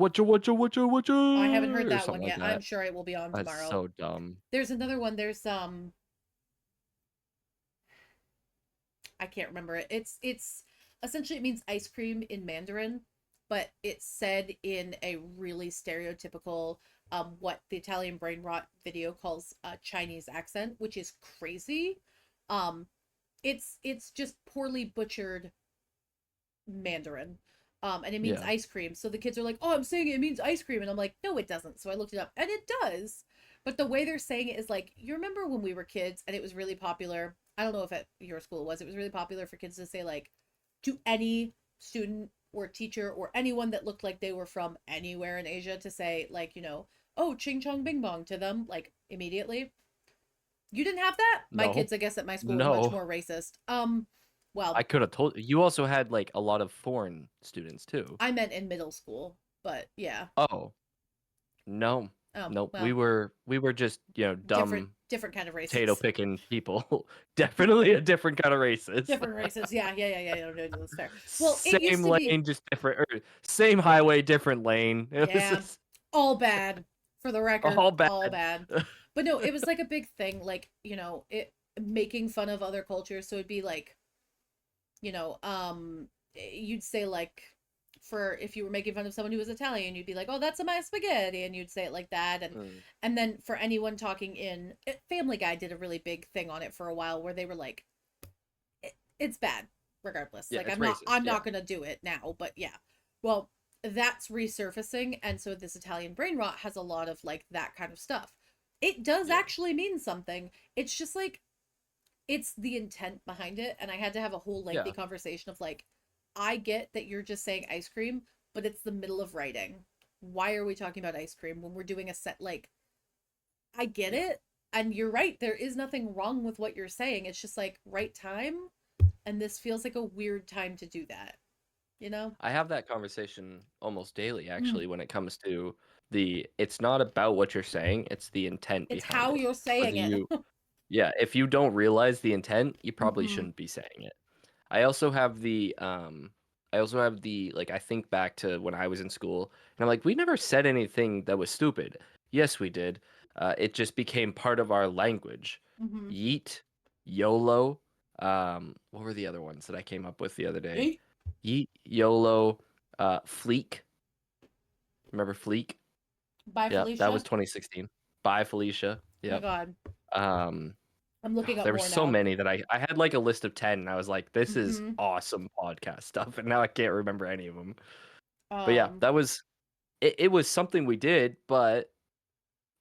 I haven't heard or that one something like yet. I'm that. sure it will be on That's tomorrow. so dumb. There's another one. There's I can't remember it. It's essentially it means ice cream in Mandarin, but it's said in a really stereotypical what the Italian brain rot video calls a Chinese accent, which is crazy. Um it's just poorly butchered Mandarin. And it means Yeah. ice cream. So the kids are like, "Oh, I'm saying it means ice cream." And I'm like, "No, it doesn't." So I looked it up and it does. But the way they're saying it is like, you remember when we were kids and it was really popular. I don't know if at your school it was. It was really popular for kids to say like to any student or teacher or anyone that looked like they were from anywhere in Asia to say like, "Oh, ching chong bing bong" to them like immediately. You didn't have that? My No. kids, I guess, at my school were much No. more racist. Well, I could have told you also had like a lot of foreign students too. I meant in middle school, but yeah. Oh, no. Oh, Nope. We well, were we were just, different dumb different kind of potato races. picking people. Definitely a different kind of racist. Different races. Yeah, yeah, yeah, yeah. No, no, that's fair. Well, it used Same to be, lane, just different, or same highway, different lane. It was yeah, just all bad for the record, all bad. all bad. But no, it was like a big thing, like, it making fun of other cultures. So it'd be like, you know, um, you'd say like for if you were making fun of someone who was Italian, you'd be like, "Oh, that's a my spaghetti," and you'd say it like that. And Mm, and then for anyone talking in Family Guy did a really big thing on it for a while where they were like, it's bad regardless. yeah, Like it's I'm racist. Yeah, not gonna do it now, but yeah. Well, that's resurfacing, and so this Italian brain rot has a lot of like that kind of stuff. It does yeah, actually mean something. It's just like it's the intent behind it, and I had to have a whole lengthy yeah, conversation of like, I get that you're just saying ice cream, but it's the middle of writing. Why are we talking about ice cream when we're doing a set? Like, I get yeah. it, and you're right, there is nothing wrong with what you're saying. It's just like right time, and this feels like a weird time to do that, you know? I have that conversation almost daily, Mm. actually, when it comes to it's not about what you're saying, it's the intent It's behind how it. you're Whether saying it. yeah, if you don't realize the intent, you probably Mm-hmm. shouldn't be saying it. I also have the like I think back to when I was in school and I'm like, we never said anything that was stupid. Yes, we did. It just became part of our language. Mm-hmm. Yeet, YOLO, what were the other ones that I came up with the other day? Yeet. Yeet, YOLO, Fleek. Remember Fleek? Bye, Yep, that was Felicia. 2016. Bye, Felicia. Oh my Yep. God. Um, I'm looking up there were more so now. many that I had like a list of 10 and I was like, this is Mm-hmm. awesome podcast stuff. And now I can't remember any of them. But yeah, Um, that was it was something we did, but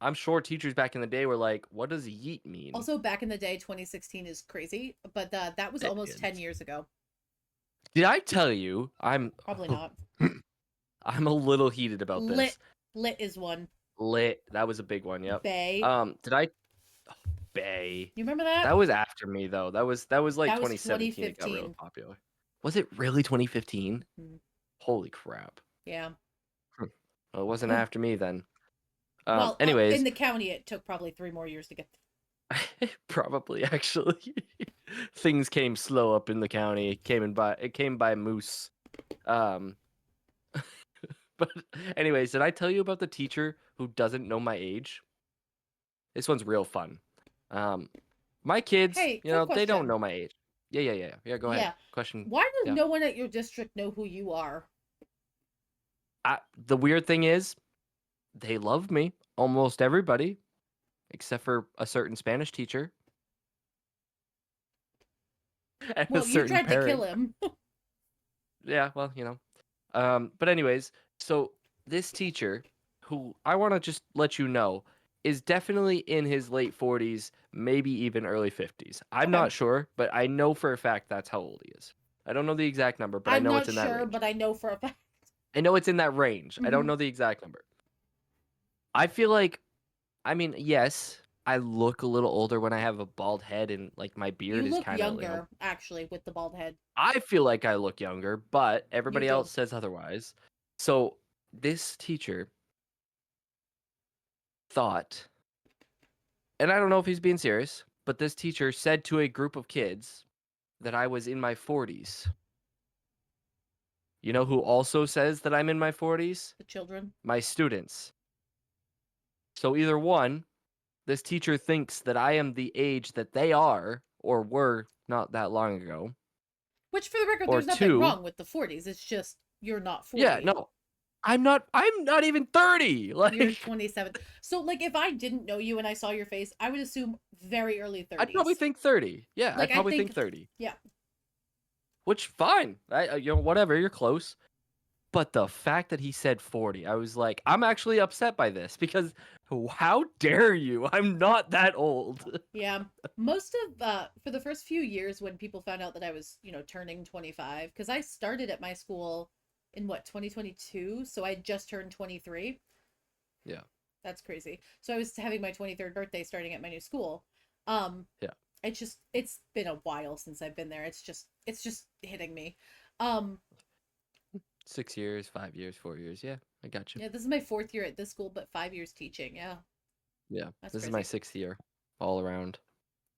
I'm sure teachers back in the day were like, what does yeet mean? Also, back in the day, 2016 is crazy, but that was It almost 10 is. years ago. Did I tell you Probably not. I'm a little heated about Lit. this. Lit is one. Lit. That was a big one, yep. Bay. Did I oh, Bay. You remember that? That was after me though. That was like That was 2017 it got real 2015. popular. Was it really 2015? Mhm. Holy crap. Yeah. Hmm. Well, it wasn't after me then. Well, in Anyways, the county, it took probably 3 more years to get. probably actually things came slow up in the county. It came by moose. Um, but anyways, did I tell you about the teacher who doesn't know my age? This one's real fun. Um, my kids, Hey, quick they don't question. know my age. Yeah. Go ahead. Yeah. Question. Why does Yeah. no one at your district know who you are? The weird thing is, they love me. Almost everybody, except for a certain Spanish teacher and a Well, you certain tried to kill parent. him. Yeah, well, but anyways, so this teacher, who I want to just let you know, is definitely in his late 40s, maybe even early 50s. I'm Okay. not sure, but I know for a fact that's how old he is. I don't know the exact number, but I I'm know not it's in that sure, range. but I know for a fact. I know it's in that range. I don't Hmm. know the exact number. I feel like, I mean, yes, I look a little older when I have a bald head and like my You beard is look kind of, younger, actually, with the bald head. I feel like I look younger, but You everybody do. else says otherwise. So this teacher thought, and I don't know if he's being serious, but this teacher said to a group of kids that I was in my 40s. You know who also says that I'm in my 40s? The children. My students. So either one, this teacher thinks that I am the age that they are or were not that long ago, Which, for the record, or there's nothing two, wrong with the 40s. It's just you're not yeah, 40. no, I'm not even 30. You're Like 27. So, like, if I didn't know you and I saw your face, I would assume very early I'd probably 30s. think 30. Yeah, Like, I'd I probably think think, 30. yeah, Which fine. Whatever, you're close. But the fact that he said 40, I was like, I'm actually upset by this because how dare you? I'm not that old. yeah. Most of, for the first few years when people found out that I was, turning 25, because I started at my school in what, 2022? So I just turned 23. Yeah. That's crazy. So I was having my 23rd birthday starting at my new school. Um, Yeah. it's been a while since I've been there. It's just hitting me. Um, 6 years, 5 years, 4 years. Yeah, I got you. yeah, this is my fourth year at this school, but 5 years teaching. Yeah, Yeah. that's This is my crazy. sixth year all around.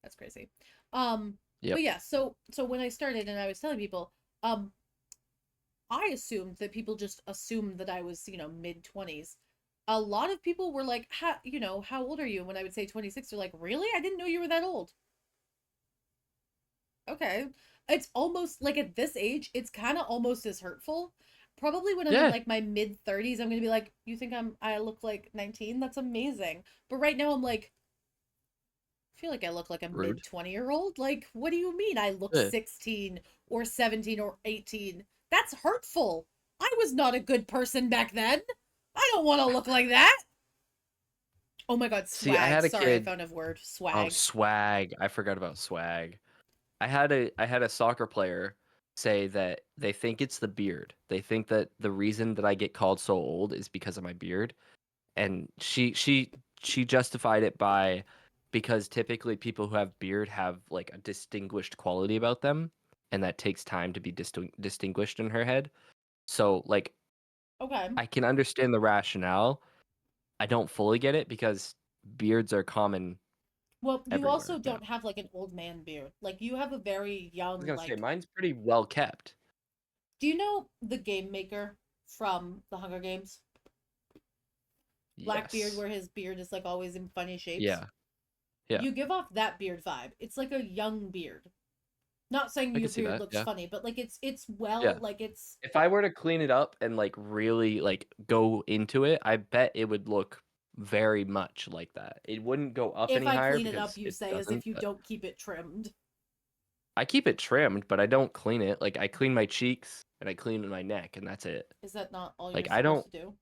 That's crazy. Um, Yep. but yeah, so when I started and I was telling people, um, I assumed that people just assumed that I was, mid 20s. A lot of people were like, how old are you? And when I would say 26, they're like, really? I didn't know you were that old. Okay. It's almost like at this age, it's kind of almost as hurtful. Probably when I'm in Yeah. like my mid 30s, I'm going to be like, "You think I look like 19? That's amazing." But right now I'm like, I feel like I look like a Rude. mid 20-year-old. Like, what do you mean I look Yeah. 16 or 17 or 18? That's hurtful. I was not a good person back then. I don't want to look like that. Oh my god, See, I swag. had a Sorry, I kid. found a word. Oh, Swag. swag. I forgot about swag. I had a soccer player say that they think it's the beard. They think that the reason that I get called so old is because of my beard. And she justified it by because typically people who have beard have like a distinguished quality about them, and that takes time to be distinguished in her head. So like Okay. I can understand the rationale. I don't fully get it because beards are common Well, you also everywhere now. don't have like an old man beard. Like you have a very I was young, gonna say like, mine's pretty well kept. do you know the game maker from the Hunger Games? Blackbeard, Yes. where his beard is like always in funny shapes. Yeah. Yeah. You give off that beard vibe. It's like a young beard. Not saying I your can see beard that. looks Yeah. funny, but like it's well, Yeah. like it's If I were to clean it up and like really like go into it, I bet it would look very much like that. It wouldn't go up if any I higher clean it up, because you it say as if doesn't. you But don't keep it trimmed. I keep it trimmed, but I don't clean it. Like I clean my cheeks and I clean my neck and that's it. Is that not all you're Like I supposed don't to do?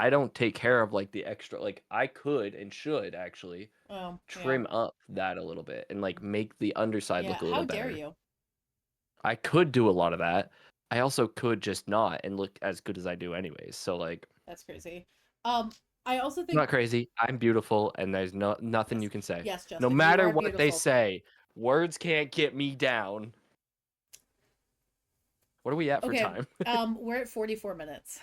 I don't take care of like the extra like I could and should actually Oh, yeah. trim up that a little bit and like make the underside Yeah, look a little how dare better. you? I could do a lot of that. I also could just not and look as good as I do anyways. So like That's crazy. Um, I also I'm not think crazy. I'm beautiful, and there's nothing yes. you can say. Yes, No Justin, you matter are what they beautiful. say, words can't get me down. What are we at for Okay, time? we're at 44 minutes.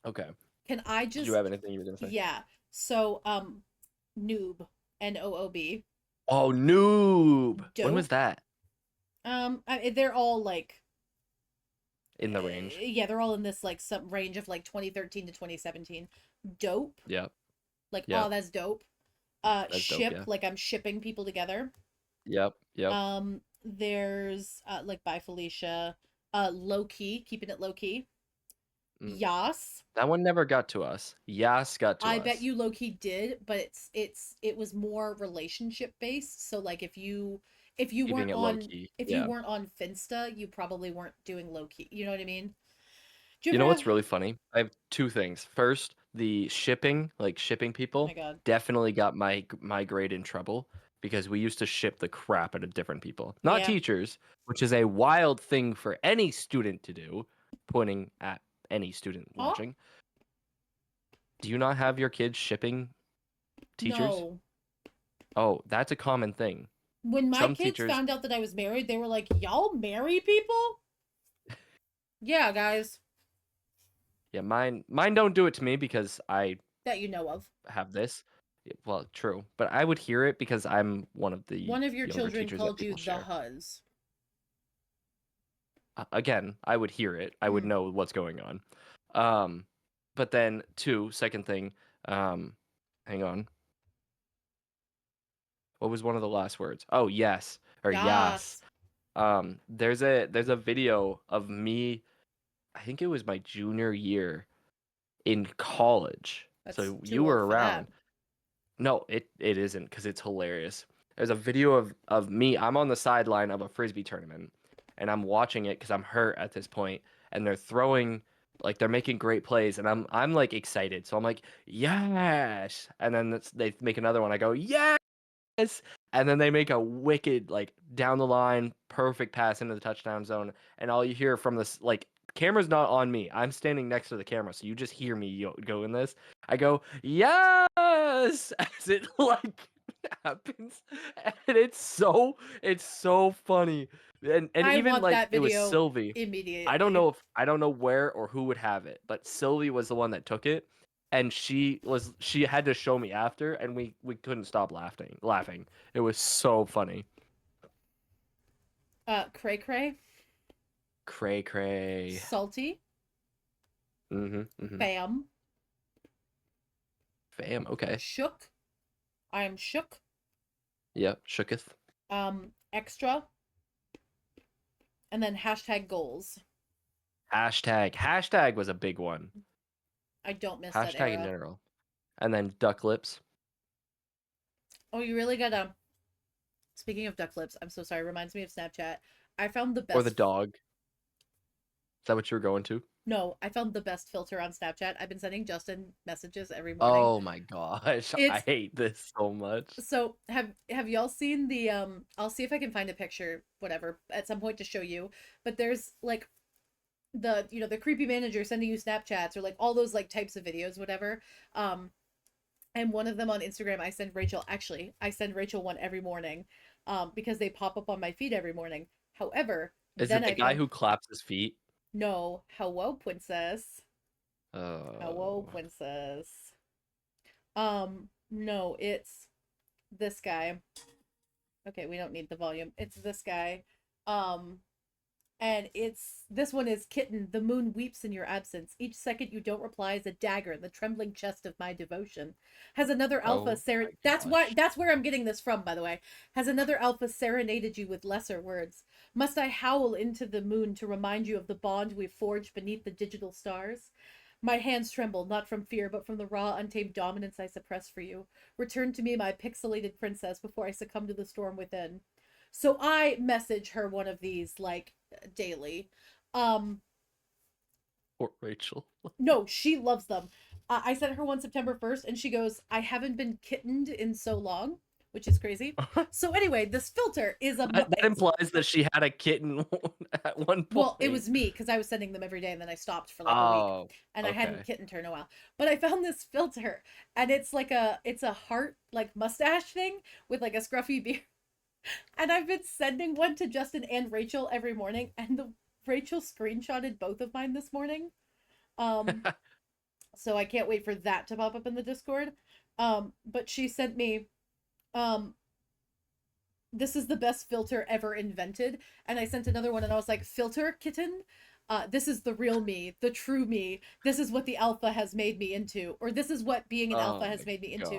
Okay. Can I Did you just have anything you were gonna say? yeah. So noob, Noob. Oh, noob. When was Dope. that? They're all like In the range. yeah, they're all in this like some range of like 2013 to 2017. Dope. Yep. Like, oh, Yep. that's dope. That's dope. Ship, Yeah. like I'm shipping people together. Yep. Yep. There's like Bye Felicia, low key, keeping it low key. Mm. Yas. That one never got to us. Yas got to I bet us. you low key did, but it was more relationship based. So like if you Keeping weren't it low on key. if you Yeah. weren't on Finsta, you probably weren't doing low key. You know what I mean? Do you You know ever have? what's really funny? I have two things. First, the shipping, like shipping Oh my people, god. definitely got my grade in trouble because we used to ship the crap out of different people. Not Yeah. teachers, which is a wild thing for any student to do, pointing at any student Huh? watching. Do you not have your kids shipping teachers? No. Oh, that's a common thing. When my Some kids teachers, found out that I was married, they were like, "Y'all marry people?" Yeah, guys, yeah, mine don't do it to me because I that you know of. have this. Yeah, well, true, but I would hear it because I'm one of the One of your younger children teachers that called you people the share. huz. Again, I would hear it. I would Mm. know what's going on. Um, but then two, second thing, um, hang on. What was one of the last words? Oh, yes or yas. Yas. There's a video of me. I think it was my junior year in college. That's So you too old were for that. around. No, it isn't because it's hilarious. There's a video of me. I'm on the sideline of a frisbee tournament, and I'm watching it because I'm hurt at this point, and they're throwing like they're making great plays, and I'm like excited. So I'm like, yes, and then they make another one. I go, yes, and then they make a wicked like down the line perfect pass into the touchdown zone, and all you hear from this like camera's not on me. I'm standing next to the camera, so you just hear me go in this. I go, yes, as it like happens, and it's so funny, and I even want like that it was video Sylvie. immediately. I don't know where or who would have it, but Sylvie was the one that took it, and she had to show me after, and we couldn't stop laughing. It was so funny. Cray Cray, Cray cray. Salty, Mm-hmm. Fam, Fam. Okay. Shook. I am shook. Yep. Shooketh. Extra, and then hashtag goals. Hashtag was a big one. I don't miss that Hashtag in era. general. And then duck lips Oh, you really gotta. Speaking of duck lips, I'm so sorry. Reminds me of Snapchat. I found the or the best. dog. Is that what you were going to? No, I found the best filter on Snapchat. I've been sending Justin messages every morning. Oh my gosh, I It's hate this so much. so have y'all seen the I'll see if I can find a picture, whatever, at some point to show you. But there's like the creepy manager sending you Snapchats or like all those like types of videos, whatever. Um, and one of them on Instagram, I send Rachel. Actually, I send Rachel one every morning, because they pop up on my feed every morning. However, Is then it the I guy found who claps his feet? no, hello, princess. Hello, Oh. princess. No, it's this guy. Okay, we don't need the volume. It's this guy. Um, and it's this one is kitten. The moon weeps in your absence. Each second you don't reply is a dagger in the trembling chest of my devotion. Has another alpha Oh ser? my That's why. gosh. That's where I'm getting this from, by the way. Has another alpha serenaded you with lesser words? Must I howl into the moon to remind you of the bond we forged beneath the digital stars? My hands tremble, not from fear, but from the raw, untamed dominance I suppress for you. Return to me, my pixelated princess, before I succumb to the storm within. So I message her one of these like daily. Um, Poor Rachel. no, she loves them. I sent her one September 1st, and she goes, "I haven't been kittened in so long," which is crazy. So anyway, this filter is That implies that she had a kitten at one well, it point. was me because I was sending them every day, and then I stopped for like a week, Oh, and I hadn't okay. kittened her in a while. But I found this filter, and it's a heart like mustache thing with like a scruffy beard, and I've been sending one to Justin and Rachel every morning, and the Rachel screenshotted both of mine this morning. Um, so I can't wait for that to pop up in the Discord. But she sent me, um, this is the best filter ever invented, and I sent another one, and I was like, filter kitten. This is the real me, the true me. This is what the alpha has made me into, or this is what being an alpha Oh has my made me into.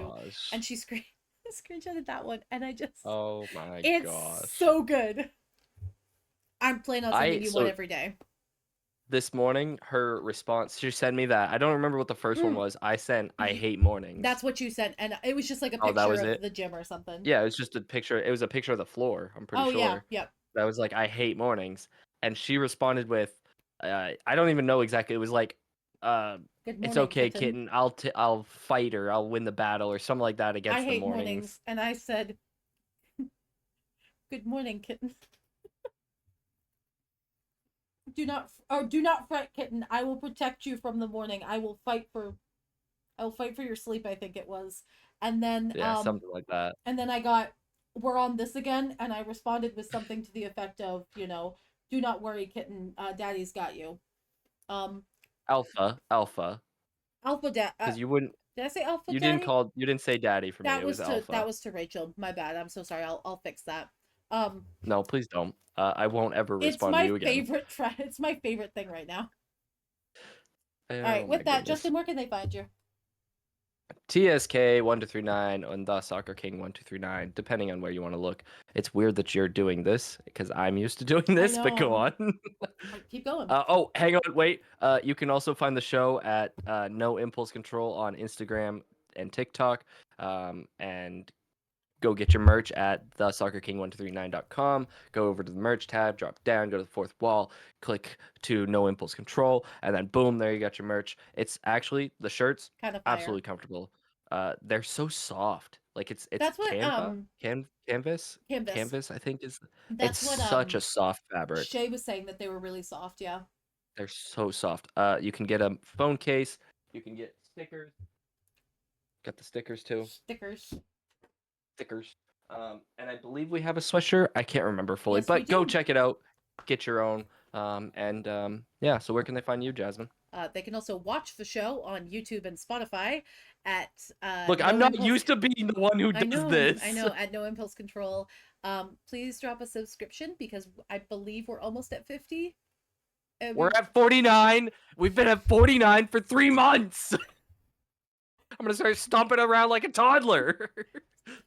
And gosh. she screamed. screenshotted that one, and I just, Oh my it's gosh. so good. I'm planning on sending I you one so every day. this morning her response, she sent me that. I don't remember what the first one Mm, was. I sent I y- hate mornings. that's what you sent, and it was just like a Oh, that picture was of it? the gym or something. Yeah, it was just a picture. It was a picture of the floor, I'm pretty Oh yeah, sure. yep. That was like I hate mornings. And she responded with I don't even know exactly. It was like uh Good it's morning, okay, kitten. kitten. I'll fight her. I'll win the battle or something like that I against the hate mornings, mornings. and I said, "Good morning, kitten. Do not fret, kitten. I will protect you from the morning. I will fight for your sleep." I think it was, and then Yeah, something like that. I got, "We're on this again," and I responded with something to the effect of, "Do not worry, kitten. Daddy's got you." Um, Alpha. Alpha Dad. Because you wouldn't Did I say Alpha Daddy? you didn't say daddy for me. It was That alpha. was to Rachel. My bad. I'm so sorry. I'll fix that. No, please don't. I won't ever It's respond to my you again. favorite It's my favorite thing right now. All Oh right, my with that, goodness. Justin, where can they find you? TSK 1239 and the Soccer King 1239, depending on where you want to look. It's weird that you're doing this because I'm used to doing I this, but go know. on. Keep going. Oh, hang on, wait. You can also find the show at No Impulse Control on Instagram and TikTok. And go get your merch at thesoccerking1239.com. Go over to the merch tab, drop down, go to the fourth wall, click to No Impulse Control, and then boom, there you got your merch. It's actually the shirts Kind of fire. absolutely comfortable. They're so soft. Like it's That's what Canvas. canvas I think is it's That's what such a soft fabric. Shay was saying, that they were really soft. Yeah. They're so soft. You can get a phone case, you can get stickers. Got the stickers too. Stickers. Stickers. And I believe we have a sweatshirt. I can't remember fully, Yes, we but go do. check it out. Get your own. Yeah. So where can they find you, Jasmine? They can also watch the show on YouTube and Spotify at Look, I'm No not Impulse. used to being the one who does I this. know, at No Impulse Control. Please drop a subscription, because I believe we're almost at 50. We're at 49. We've been at 49 for 3 months. I'm gonna start stomping around like a toddler.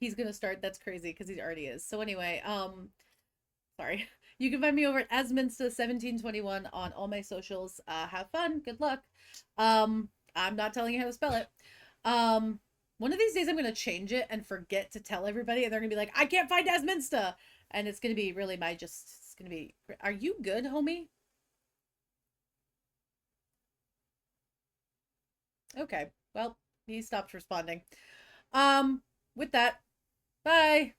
He's gonna start. That's crazy, because he already is. So anyway, sorry. You can find me over at Asminsta1721 on all my socials. Have fun. Good luck. I'm not telling you how to spell it. Um, One of these days I'm gonna change it and forget to tell everybody, and they're gonna be like, "I can't find Asminsta," and it's gonna be really my just. It's gonna be. Are you good, homie? Okay. Well, he stopped responding. With that, bye.